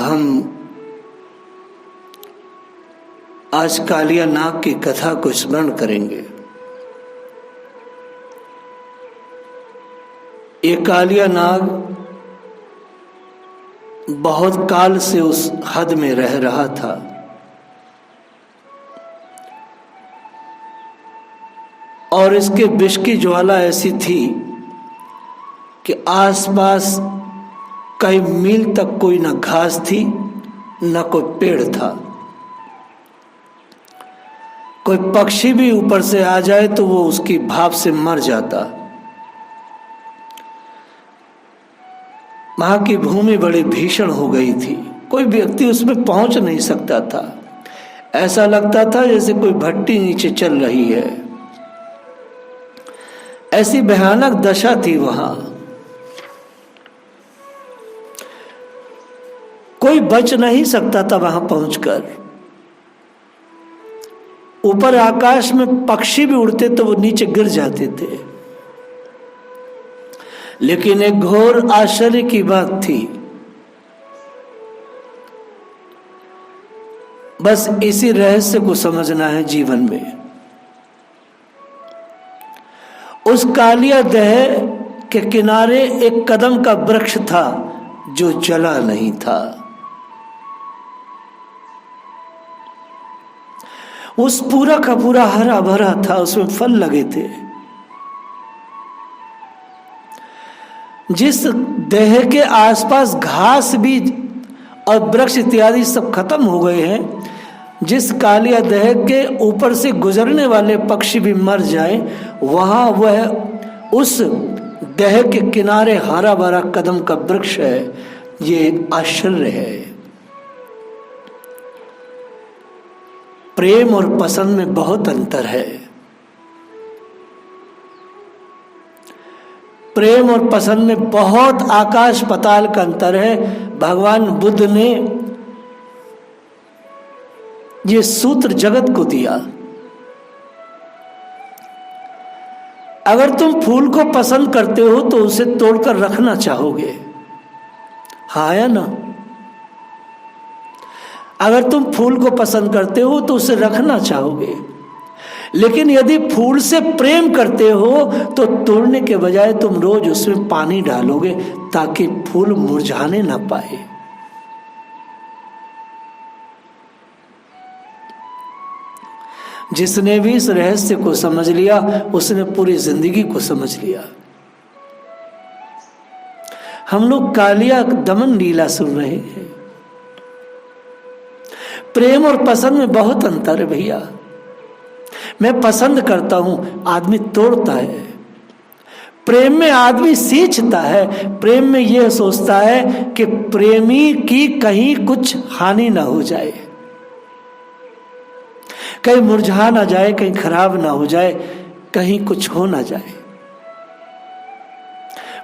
हम आज कालिया नाग की कथा को स्मरण करेंगे। ये कालिया नाग बहुत काल से उस हद में रह रहा था। और इसके विष की ज्वाला ऐसी थी कि आसपास कई मील तक कोई न घास थी न कोई पेड़ था। कोई पक्षी भी ऊपर से आ जाए तो वो उसकी भाप से मर जाता। वहां की भूमि बड़ी भीषण हो गई थी। कोई व्यक्ति उसमें पहुंच नहीं सकता था। ऐसा लगता था जैसे कोई भट्टी नीचे चल रही है। ऐसी भयानक दशा थी वहां। कोई बच नहीं सकता था वहां पहुंचकर। ऊपर आकाश में पक्षी भी उड़ते तो वो नीचे गिर जाते थे। लेकिन एक घोर आश्चर्य की बात थी। बस इसी रहस्य को समझना है जीवन में। उस कालिया दह के किनारे एक कदम का वृक्ष था जो जला नहीं था। उस पूरा का पूरा हरा भरा था, उसमें फल लगे थे। जिस देह के आसपास घास भी और वृक्ष इत्यादि सब खत्म हो गए हैं, जिस कालिया देह के ऊपर से गुजरने वाले पक्षी भी मर जाए, वहां वह उस देह के किनारे हरा भरा कदम का वृक्ष है। ये एक आश्चर्य है। प्रेम और पसंद में बहुत अंतर है। प्रेम और पसंद में बहुत आकाश पाताल का अंतर है। भगवान बुद्ध ने ये सूत्र जगत को दिया। अगर तुम फूल को पसंद करते हो तो उसे तोड़कर रखना चाहोगे, हाँ या ना? अगर तुम फूल को पसंद करते हो तो उसे रखना चाहोगे। लेकिन यदि फूल से प्रेम करते हो तो तोड़ने के बजाय तुम रोज उसमें पानी डालोगे ताकि फूल मुरझाने ना पाए। जिसने भी इस रहस्य को समझ लिया उसने पूरी जिंदगी को समझ लिया। हम लोग कालिया दमन लीला सुन रहे हैं। प्रेम और पसंद में बहुत अंतर है भैया। मैं पसंद करता हूं, आदमी तोड़ता है। प्रेम में आदमी सींचता है। प्रेम में यह सोचता है कि प्रेमी की कहीं कुछ हानि ना हो जाए, कहीं मुरझा ना जाए, कहीं खराब ना हो जाए, कहीं कुछ हो ना जाए।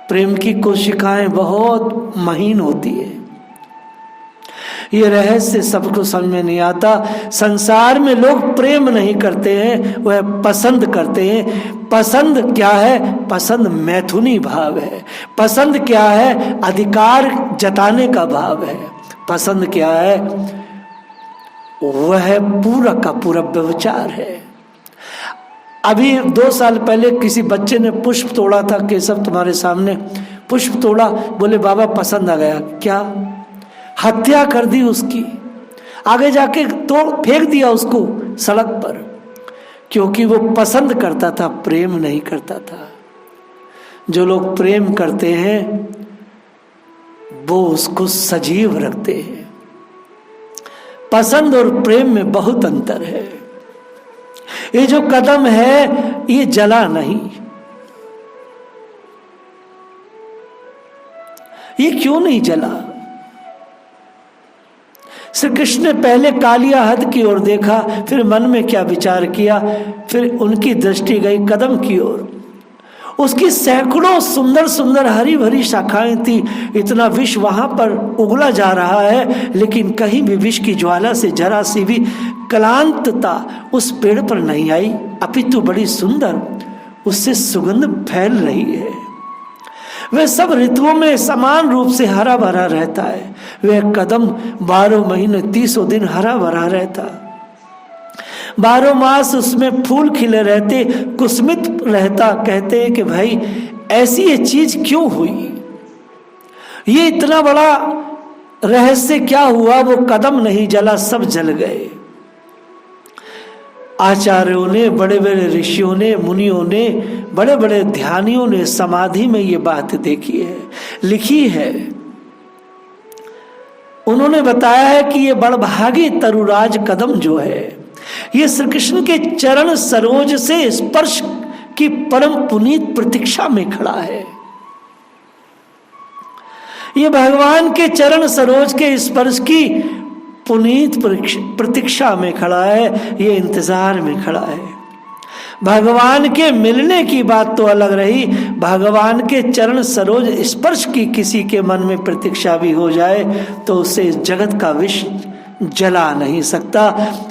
प्रेम की कोशिकाएं बहुत महीन होती है। ये रहस्य सबको समझ में नहीं आता। संसार में लोग प्रेम नहीं करते हैं, वह पसंद करते हैं। पसंद क्या है? पसंद मैथुनी भाव है। पसंद क्या है? अधिकार जताने का भाव है। पसंद क्या है? वह पूरा का पूरा व्यभिचार है। अभी 2 साल पहले किसी बच्चे ने पुष्प तोड़ा था। केशव तुम्हारे सामने पुष्प तोड़ा, बोले बाबा पसंद आ गया। क्या? हत्या कर दी उसकी। आगे जाके तोड़ फेंक दिया उसको सड़क पर, क्योंकि वो पसंद करता था, प्रेम नहीं करता था। जो लोग प्रेम करते हैं वो उसको सजीव रखते हैं। पसंद और प्रेम में बहुत अंतर है। ये जो कदम है ये जला नहीं। ये क्यों नहीं जला? श्री कृष्ण ने पहले कालिया हद की ओर देखा, फिर मन में क्या विचार किया, फिर उनकी दृष्टि गई कदम की ओर। उसकी सैकड़ों सुंदर सुंदर हरी भरी शाखाएं थी। इतना विष वहां पर उगला जा रहा है, लेकिन कहीं भी विष की ज्वाला से जरा सी भी क्लांतता उस पेड़ पर नहीं आई, अपितु बड़ी सुंदर उससे सुगंध फैल रही है। वह सब ऋतुओं में समान रूप से हरा भरा रहता है। वह कदम 12 महीने 30 दिन हरा भरा रहता, 12 मास उसमें फूल खिले रहते, कुसुमित रहता। कहते हैं कि भाई ऐसी ये चीज क्यों हुई, ये इतना बड़ा रहस्य क्या हुआ। वो कदम नहीं जला, सब जल गए। आचार्यों ने, बड़े बड़े ऋषियों ने, मुनियों ने, बड़े बड़े ध्यानियों ने समाधि में ये बात देखी है, लिखी है। उन्होंने बताया है कि ये बड़भागी तरुराज कदम जो है, ये श्री कृष्ण के चरण सरोज से स्पर्श की परम पुनीत प्रतीक्षा में खड़ा है। ये भगवान के चरण सरोज के स्पर्श की पुनीत प्रतीक्षा में खड़ा है, ये इंतजार में खड़ा है। भगवान के मिलने की बात तो अलग रही, भगवान के चरण सरोज स्पर्श की किसी के मन में प्रतीक्षा भी हो जाए तो उसे इस जगत का विष जला नहीं सकता।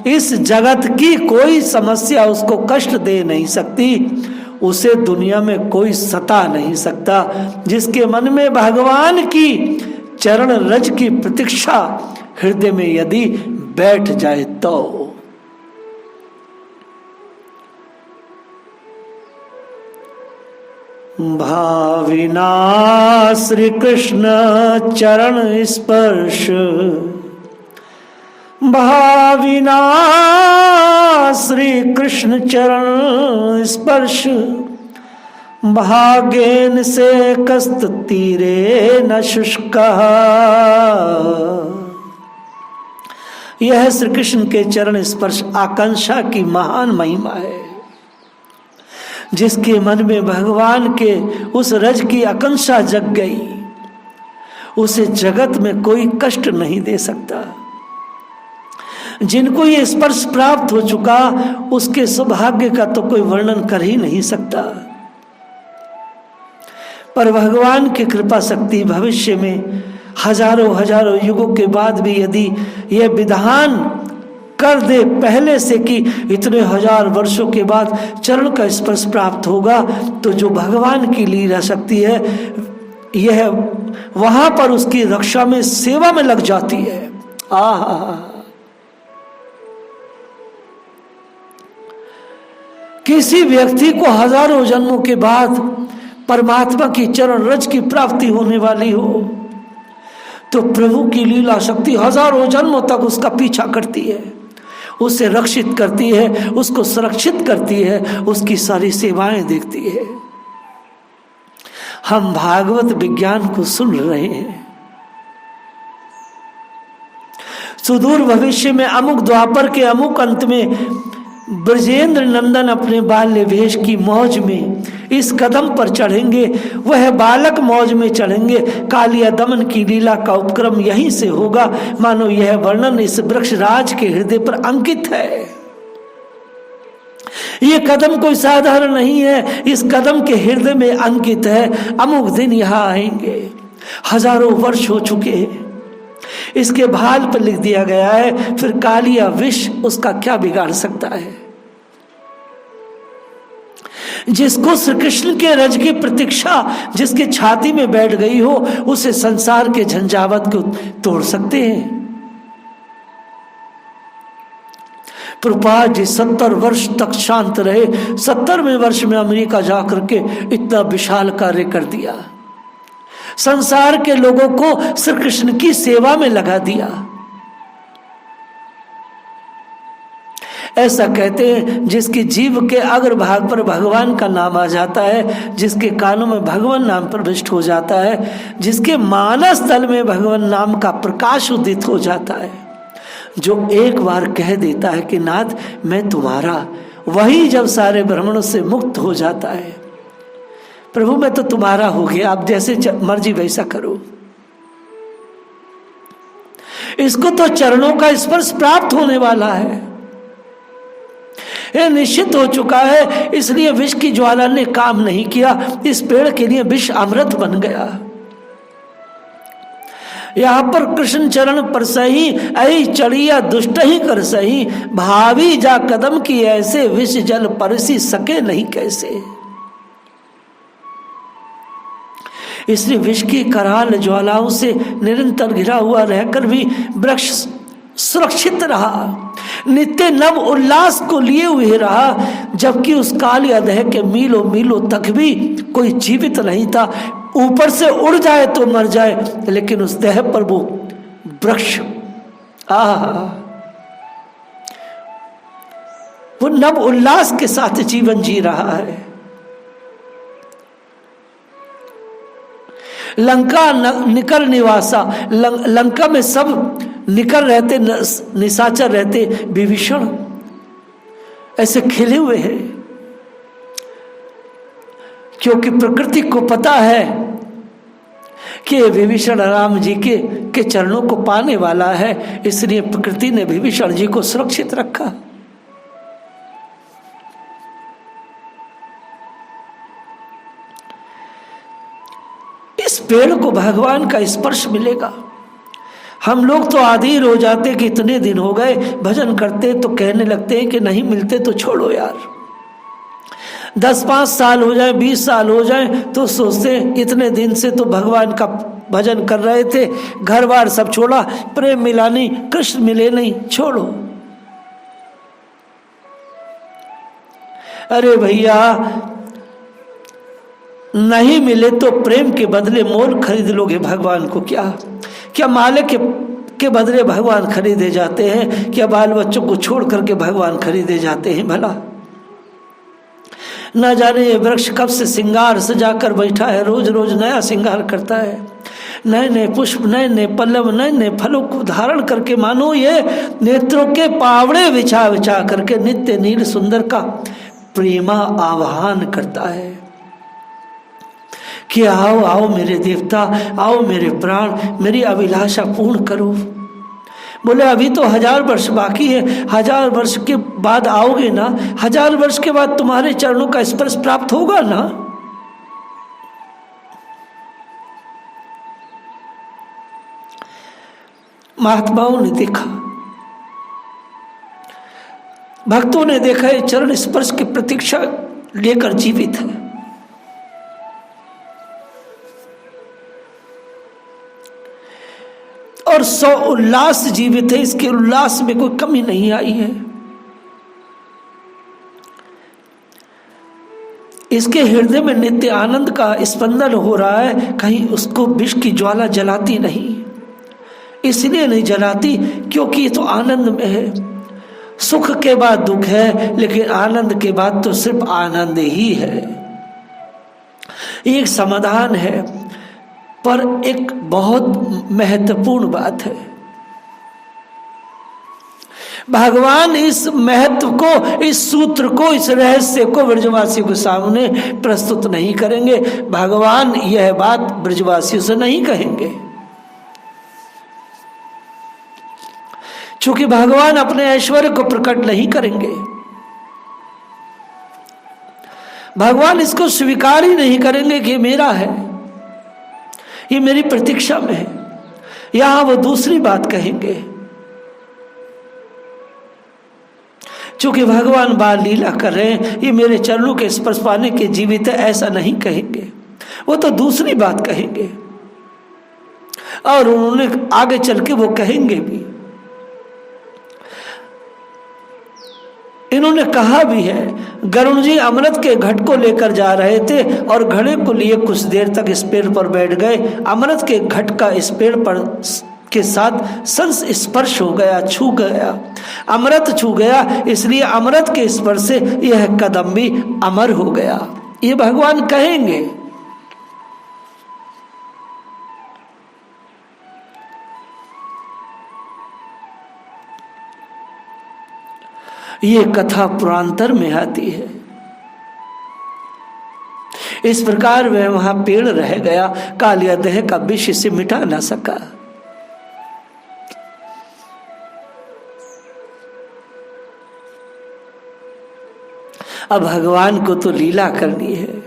इस जगत की कोई समस्या उसको कष्ट दे नहीं सकती, उसे दुनिया में कोई सता नहीं सकता। जिसके मन में भगवान की चरण रज की प्रतीक्षा हृदय में यदि बैठ जाए तो। भाविना श्री कृष्ण चरण स्पर्श, भाविना श्री कृष्ण चरण स्पर्श, भागेन से कस्त तीरे न शुष्का। यह श्री कृष्ण के चरण स्पर्श आकांक्षा की महान महिमा है। जिसके मन में भगवान के उस रज की आकांक्षा जग गई, उसे जगत में कोई कष्ट नहीं दे सकता। जिनको ये स्पर्श प्राप्त हो चुका, उसके सौभाग्य का तो कोई वर्णन कर ही नहीं सकता। पर भगवान की कृपा शक्ति भविष्य में हजारों हजारों युगों के बाद भी यदि यह विधान कर दे पहले से कि इतने हजार वर्षों के बाद चरण का स्पर्श प्राप्त होगा, तो जो भगवान की लीला शक्ति है यह वहां पर उसकी रक्षा में, सेवा में लग जाती है। आहा, किसी व्यक्ति को हजारों जन्मों के बाद परमात्मा की चरण रज की प्राप्ति होने वाली हो तो प्रभु की लीला शक्ति हजारों जन्मों तक उसका पीछा करती है, उसे रक्षित करती है, उसको सुरक्षित करती है, उसकी सारी सेवाएं देखती है। हम भागवत विज्ञान को सुन रहे हैं। सुदूर भविष्य में अमुक द्वापर के अमुक अंत में ब्रजेंद्र नंदन अपने बाल्य वेश की मौज में इस कदम पर चढ़ेंगे, वह बालक मौज में चढ़ेंगे। कालिया दमन की लीला का उपक्रम यहीं से होगा। मानो यह वर्णन इस वृक्ष राज के हृदय पर अंकित है। ये कदम कोई साधारण नहीं है, इस कदम के हृदय में अंकित है। अमुक दिन यहाँ आएंगे, हजारों वर्ष हो चुके हैं, इसके भाल पर लिख दिया गया है। फिर कालिया विष उसका क्या बिगाड़ सकता है। जिसको श्री कृष्ण के रज की प्रतीक्षा जिसके छाती में बैठ गई हो, उसे संसार के झंझावत को तोड़ सकते हैं। प्रभुपाद जी 70 वर्ष तक शांत रहे। 70वें वर्ष में अमेरिका जाकर के इतना विशाल कार्य कर दिया, संसार के लोगों को श्री कृष्ण की सेवा में लगा दिया। ऐसा कहते हैं जिसकी जीव के अग्रभाग पर भगवान का नाम आ जाता है, जिसके कानों में भगवान नाम प्रविष्ट हो जाता है, जिसके मानस तल में भगवान नाम का प्रकाश उदित हो जाता है, जो एक बार कह देता है कि नाथ मैं तुम्हारा, वही जब सारे भ्रमणों से मुक्त हो जाता है। प्रभु मैं तो तुम्हारा हो गया, आप जैसे मर्जी वैसा करो। इसको तो चरणों का स्पर्श प्राप्त होने वाला है, यह निश्चित हो चुका है। इसलिए विष की ज्वाला ने काम नहीं किया, इस पेड़ के लिए विष अमृत बन गया। यहां पर कृष्ण चरण पर सही ऐ चढ़िया दुष्ट ही कर सही, भावी जा कदम की ऐसे विष जल परसी सके नहीं कैसे। इसलिए विष की कराल ज्वालाओं से निरंतर घिरा हुआ रहकर भी वृक्ष सुरक्षित रहा, नित्य नव उल्लास को लिए हुए रहा, जबकि उस काल अधह के मीलों मीलों तक भी कोई जीवित नहीं था। ऊपर से उड़ जाए तो मर जाए, लेकिन उस देह पर वो वृक्ष वो नव उल्लास के साथ जीवन जी रहा है। लंका निकर निवासा, लंका में सब निकर रहते, निशाचर रहते, विभीषण ऐसे खिले हुए हैं, क्योंकि प्रकृति को पता है कि विभीषण राम जी के चरणों को पाने वाला है, इसलिए प्रकृति ने विभीषण जी को सुरक्षित रखा। इस पेड़ को भगवान का स्पर्श मिलेगा। हम लोग तो आधीर हो जाते कि इतने दिन हो गए भजन करते, तो कहने लगते हैं कि नहीं मिलते तो छोड़ो यार। 10-5 साल हो जाए, 20 साल हो जाए, तो सोचते इतने दिन से तो भगवान का भजन कर रहे थे, घर बार सब छोड़ा, प्रेम मिला नहीं, कृष्ण मिले नहीं, छोड़ो। अरे भैया, नहीं मिले तो प्रेम के बदले मोल खरीद लोगे भगवान को? क्या माले के बदले भगवान खरीदे जाते हैं? क्या बाल बच्चों को छोड़ करके भगवान खरीदे जाते हैं? भला न जाने ये वृक्ष कब से श्रृंगार सजाकर बैठा है, रोज रोज नया श्रृंगार करता है, नए नए पुष्प, नए नए पल्लव, नए नए फलों को धारण करके, मानो ये नेत्रों के पावड़े बिछा बिछा करके नित्य नील सुंदर का प्रेमा आह्वान करता है कि आओ आओ मेरे देवता, आओ मेरे प्राण, मेरी अभिलाषा पूर्ण करो। बोले अभी तो 1000 वर्ष बाकी है, 1000 वर्ष के बाद आओगे ना, 1000 वर्ष के बाद तुम्हारे चरणों का स्पर्श प्राप्त होगा ना। महात्माओं ने देखा, भक्तों ने देखा, ये चरण स्पर्श की प्रतीक्षा लेकर जीवित है। और 100 उल्लास जीवित है, इसके उल्लास में कोई कमी नहीं आई है। इसके हृदय में नित्य आनंद का स्पंदन हो रहा है, कहीं उसको विष की ज्वाला जलाती नहीं। इसलिए नहीं जलाती क्योंकि ये तो आनंद में है। सुख के बाद दुख है, लेकिन आनंद के बाद तो सिर्फ आनंद ही है। एक समाधान है, पर एक बहुत महत्वपूर्ण बात है। भगवान इस महत्व को, इस सूत्र को, इस रहस्य को ब्रजवासियों के सामने प्रस्तुत नहीं करेंगे। भगवान यह बात ब्रजवासियों से नहीं कहेंगे, क्योंकि भगवान अपने ऐश्वर्य को प्रकट नहीं करेंगे। भगवान इसको स्वीकार ही नहीं करेंगे कि मेरा है, ये मेरी प्रतीक्षा में है। यहां वो दूसरी बात कहेंगे, चूंकि भगवान बाल लीला कर रहे हैं, ये मेरे चरणों के स्पर्श पाने के जीवित है, ऐसा नहीं कहेंगे। वो तो दूसरी बात कहेंगे, और उन्होंने आगे चल के वो कहेंगे भी। इन्होंने कहा भी है, गरुण जी अमृत के घट को लेकर जा रहे थे और घड़े को लिए कुछ देर तक इस पेड़ पर बैठ गए। अमृत के घट का इस पेड़ पर के साथ संस्पर्श हो गया, छू गया, अमृत छू गया, इसलिए अमृत के स्पर्श से यह कदम भी अमर हो गया। ये भगवान कहेंगे। ये कथा पुरांतर में आती है। इस प्रकार वह वहां पेड़ रह गया, कालिया देह का विष से मिटा ना सका। अब भगवान को तो लीला करनी है,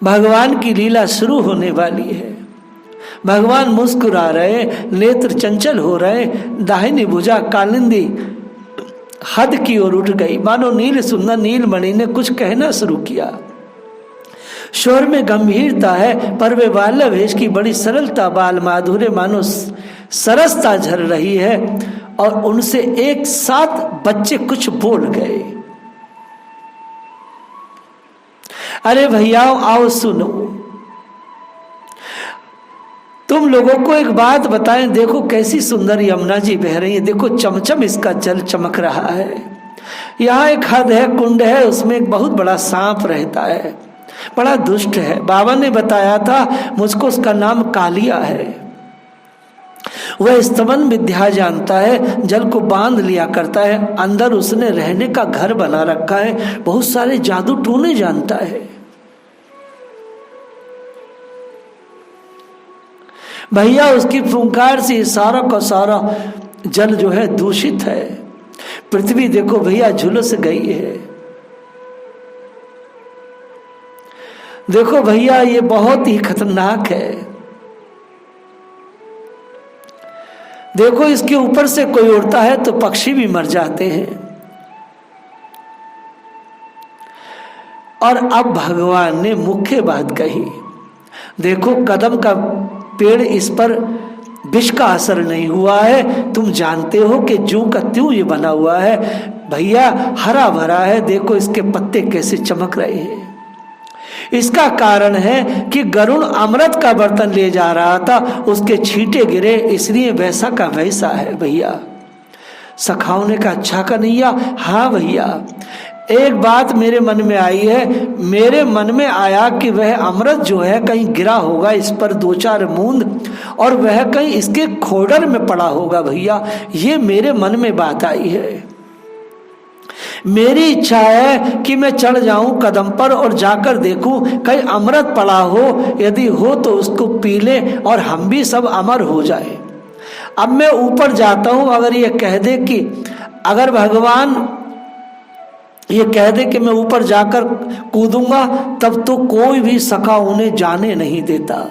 भगवान की लीला शुरू होने वाली है। भगवान मुस्कुरा रहे, नेत्र चंचल हो रहे, दाहिनी भुजा कालिंदी हद की ओर उठ गई, मानो नील सुंदर नीलमणि ने कुछ कहना शुरू किया। स्वर में गंभीरता है, पर वे बाल्य वेश की बड़ी सरलता, बाल माधुर्य मानो सरसता झर रही है। और उनसे एक साथ बच्चे कुछ बोल गए। अरे भैया आओ सुनो, तुम लोगों को एक बात बताएं, देखो कैसी सुंदर यमुना जी बह रही है, देखो चमचम इसका जल चमक रहा है। यहाँ एक हद है, कुंड है, उसमें एक बहुत बड़ा सांप रहता है, बड़ा दुष्ट है। बाबा ने बताया था मुझको, उसका नाम कालिया है। वह स्तवन विद्या जानता है, जल को बांध लिया करता है, अंदर उसने रहने का घर बना रखा है, बहुत सारे जादू टोने जानता है। भैया उसकी फुंकार से सारा का सारा जल जो है दूषित है। पृथ्वी देखो भैया झुलस गई है। देखो भैया ये बहुत ही खतरनाक है। देखो इसके ऊपर से कोई उड़ता है तो पक्षी भी मर जाते हैं। और अब भगवान ने मुख्य बात कही, देखो कदम का पेड़, इस पर विष का असर नहीं हुआ है। तुम जानते हो कि जूं का त्यों ये बना हुआ है। भैया हरा भरा है, देखो इसके पत्ते कैसे चमक रहे हैं। इसका कारण है कि गरुण अमृत का बर्तन ले जा रहा था, उसके छींटे गिरे, इसलिए वैसा का वैसा है। भैया सखाओं ने कहा अच्छा कन्हैया, हाँ भैया एक बात मेरे मन में आई है। मेरे मन में आया कि वह अमृत जो है कहीं गिरा होगा, इस पर 2-4 बूंद, और वह कहीं इसके खोडर में पड़ा होगा। भैया ये मेरे मन में बात आई है। मेरी इच्छा है कि मैं चढ़ जाऊं कदम पर और जाकर देखूं कहीं अमृत पड़ा हो, यदि हो तो उसको पी ले और हम भी सब अमर हो जाए। अब मैं ऊपर जाता हूं, अगर ये कह दे कि, अगर भगवान ये कह दे कि मैं ऊपर जाकर कूदूंगा, तब तो कोई भी सखा उन्हें जाने नहीं देता।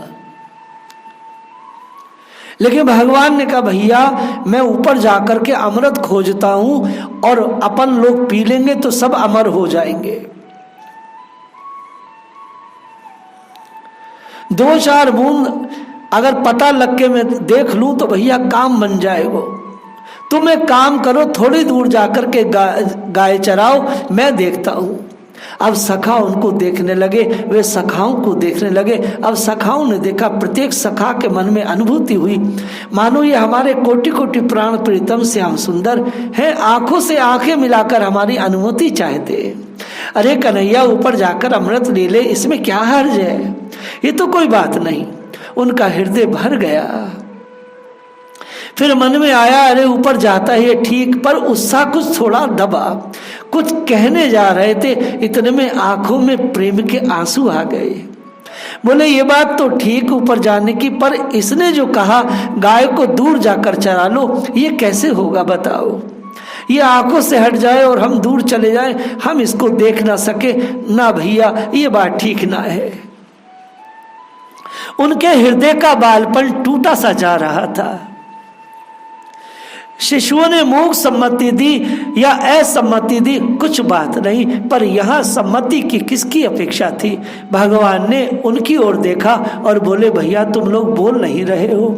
लेकिन भगवान ने कहा भैया मैं ऊपर जाकर के अमृत खोजता हूं और अपन लोग पी लेंगे तो सब अमर हो जाएंगे। 2-4 बूंद अगर पता लग के मैं देख लूं तो भैया काम बन जाएगा। तुम एक काम करो, थोड़ी दूर जाकर के गाय चराओ, मैं देखता हूं। अब सखा उनको देखने लगे, वे सखाओं को देखने लगे। अब सखाओं ने देखा, प्रत्येक सखा के मन में अनुभूति हुई, मानो ये हमारे कोटि कोटि प्राण प्रीतम श्याम सुंदर है, आंखों से आंखें मिलाकर हमारी अनुमति चाहते। अरे कन्हैया ऊपर जाकर अमृत ले ले, इसमें क्या हर्ज है, ये तो कोई बात नहीं। उनका हृदय भर गया। फिर मन में आया अरे ऊपर जाता है ठीक, पर उत्साह कुछ थोड़ा दबा, कुछ कहने जा रहे थे, इतने में आंखों में प्रेम के आंसू आ गए। बोले ये बात तो ठीक ऊपर जाने की, पर इसने जो कहा गाय को दूर जाकर चरा लो, ये कैसे होगा बताओ। ये आंखों से हट जाए और हम दूर चले जाएं, हम इसको देख ना सके ना भैया, ये बात ठीक ना है। उनके हृदय का बालपन टूटा सा जा रहा था। शिशुओं ने मूक सम्मति दी या असम्मति दी कुछ बात नहीं, पर यहां सम्मति की किसकी अपेक्षा थी। भगवान ने उनकी ओर देखा और बोले भैया तुम लोग बोल नहीं रहे हो,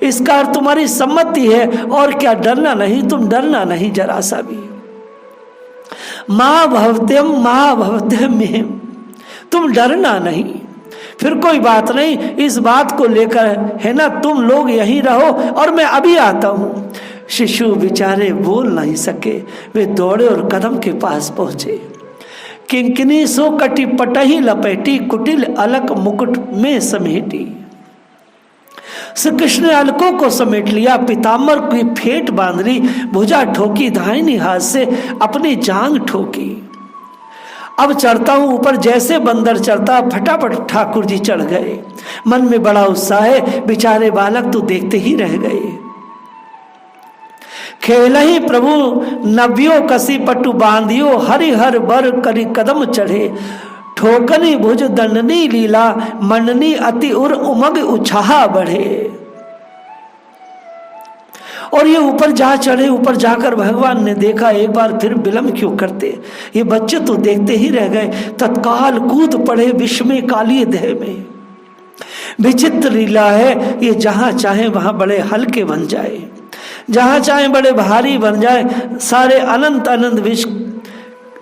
इसका अर्थ तुम्हारी सम्मति है और क्या, डरना नहीं, तुम डरना नहीं जरा सा भी। मां भवत्यम में तुम डरना नहीं। फिर कोई बात नहीं, इस बात को लेकर है ना, तुम लोग यहीं रहो और मैं अभी आता हूं। शिशु बेचारे बोल नहीं सके, वे दौड़े और कदम के पास पहुंचे। किंकिनी सो कटी पटही लपेटी, कुटिल अलक मुकुट में समेटी। श्री कृष्ण ने अलकों को समेट लिया, पीताम्बर की फेंट बांध ली, भुजा ठोकी, दाहिनी हाथ से अपनी जांग ठोकी। अब चढ़ता हूं ऊपर, जैसे बंदर चढ़ता फटाफट ठाकुर जी चढ़ गए। मन में बड़ा उत्साह है, बेचारे बालक तो देखते ही रह गए। खेल ही प्रभु नव्यो कसी पटु बांधियो, हरिहर बर करी कदम चढ़े। ठोकनी भुज दंडनी लीला, मंडनी अति उर उमग उछाहा बढ़े। और ये ऊपर जा चढ़े। ऊपर जाकर भगवान ने देखा, एक बार फिर विलम्ब क्यों करते, ये बच्चे तो देखते ही रह गए। तत्काल कूद पड़े विस्मय काली देह में। विचित्र लीला है ये, जहां चाहे वहां बड़े हल्के बन जाए, जहां चाहे बड़े भारी बन जाए। सारे अनंत अनंत विष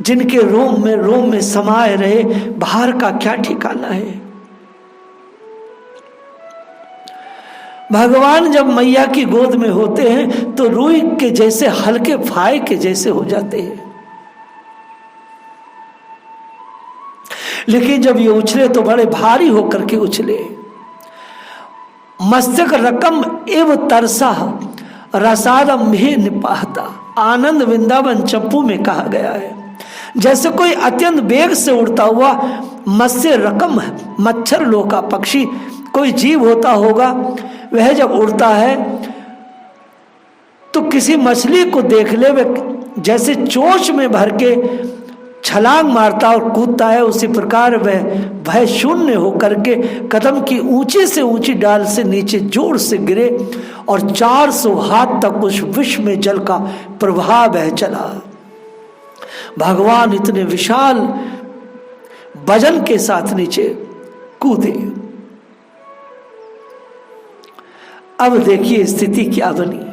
जिनके रोम में समाये रहे, बाहर का क्या ठिकाना है। भगवान जब मैया की गोद में होते हैं तो रूई के जैसे हल्के फाये के जैसे हो जाते हैं, लेकिन जब ये उछले तो बड़े भारी होकर के उछले। मस्तक रकम एव तरसा रसारम भी निपाहता। आनंद वृंदावन चंपू में कहा गया है, जैसे कोई अत्यंत वेग से उड़ता हुआ मत्स्य रकम मच्छर लोक का पक्षी कोई जीव होता होगा, वह जब उड़ता है तो किसी मछली को देख ले, वह जैसे चोंच में भर के छलांग मारता और कूदता है, उसी प्रकार वह भय शून्य होकर के कदम की ऊंची से ऊंची डाल से नीचे जोर से गिरे और 400 हाथ तक उस विष में जल का प्रवाह बह चला। भगवान इतने विशाल वजन के साथ नीचे कूदे। अब देखिए स्थिति क्या बनी।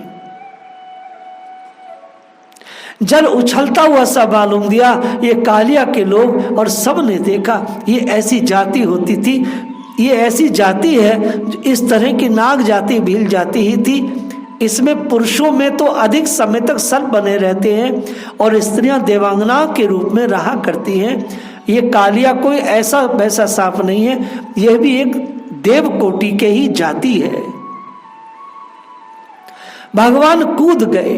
जल उछलता हुआ सा मालूम दिया। ये कालिया के लोग और सब ने देखा, ये ऐसी जाति होती थी, ये ऐसी जाति है, इस तरह की नाग जाति भील जाति ही थी। इसमें पुरुषों में तो अधिक समय तक सर्प बने रहते हैं और स्त्रियां देवांगना के रूप में रहा करती हैं। ये कालिया कोई ऐसा वैसा सांप नहीं है, यह भी एक देव कोटि के ही जाति है। भगवान कूद गए।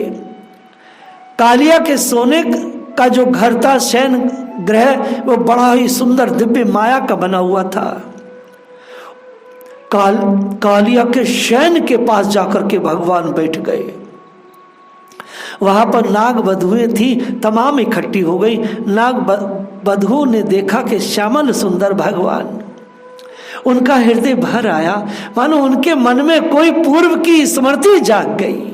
कालिया के सोने का जो घर था, शयन गृह, वो बड़ा ही सुंदर दिव्य माया का बना हुआ था। कालिया के शयन के पास जाकर के भगवान बैठ गए। वहां पर नाग वधुएं थी, तमाम इकट्ठी हो गई। नाग वधुओं ने देखा कि श्यामल सुंदर भगवान, उनका हृदय भर आया, मानो उनके मन में कोई पूर्व की स्मृति जाग गई।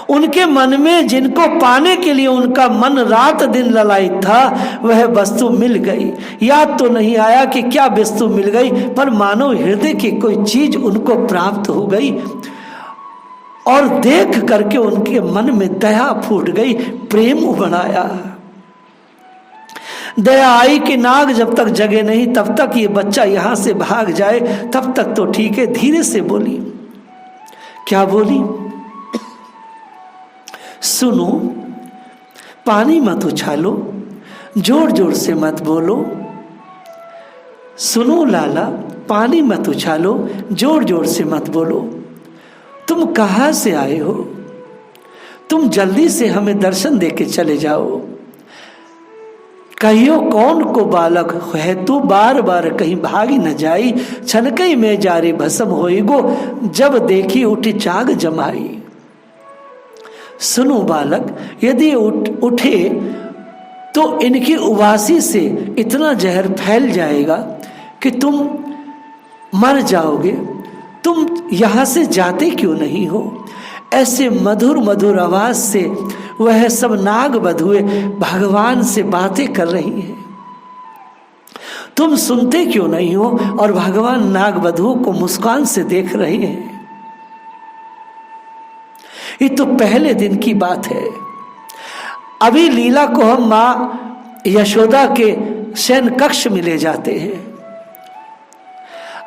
उनके मन में जिनको पाने के लिए उनका मन रात दिन ललायित था, वह वस्तु मिल गई। याद तो नहीं आया कि क्या वस्तु मिल गई, पर मानो हृदय की कोई चीज उनको प्राप्त हो गई और देख करके उनके मन में दया फूट गई, प्रेम उमड़ आया। दया आई कि नाग जब तक जगे नहीं तब तक ये बच्चा यहां से भाग जाए, तब तक तो ठीक है। धीरे से बोली। क्या बोली? सुनो, पानी मत उछालो, जोर जोर से मत बोलो। सुनो लाला, पानी मत उछालो, जोर जोर से मत बोलो। तुम कहां से आए हो? तुम जल्दी से हमें दर्शन देके चले जाओ। कहियो कौन को बालक है तू, बार बार कहीं भागी न जाई। छनकई में जारे भस्म होएगो, जब देखी उठी चाग जमाई। सुनो बालक, यदि उठे तो इनकी उबासी से इतना जहर फैल जाएगा कि तुम मर जाओगे। तुम यहां से जाते क्यों नहीं हो? ऐसे मधुर मधुर आवाज से वह सब नाग वधुएं भगवान से बातें कर रही हैं। तुम सुनते क्यों नहीं हो? और भगवान नाग वधुओं को मुस्कान से देख रहे हैं। ये तो पहले दिन की बात है। अभी लीला को हम मां यशोदा के शयन कक्ष में ले जाते हैं।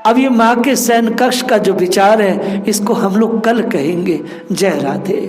अब ये मां के शयन कक्ष का जो विचार है, इसको हम लोग कल कहेंगे। जय राधे।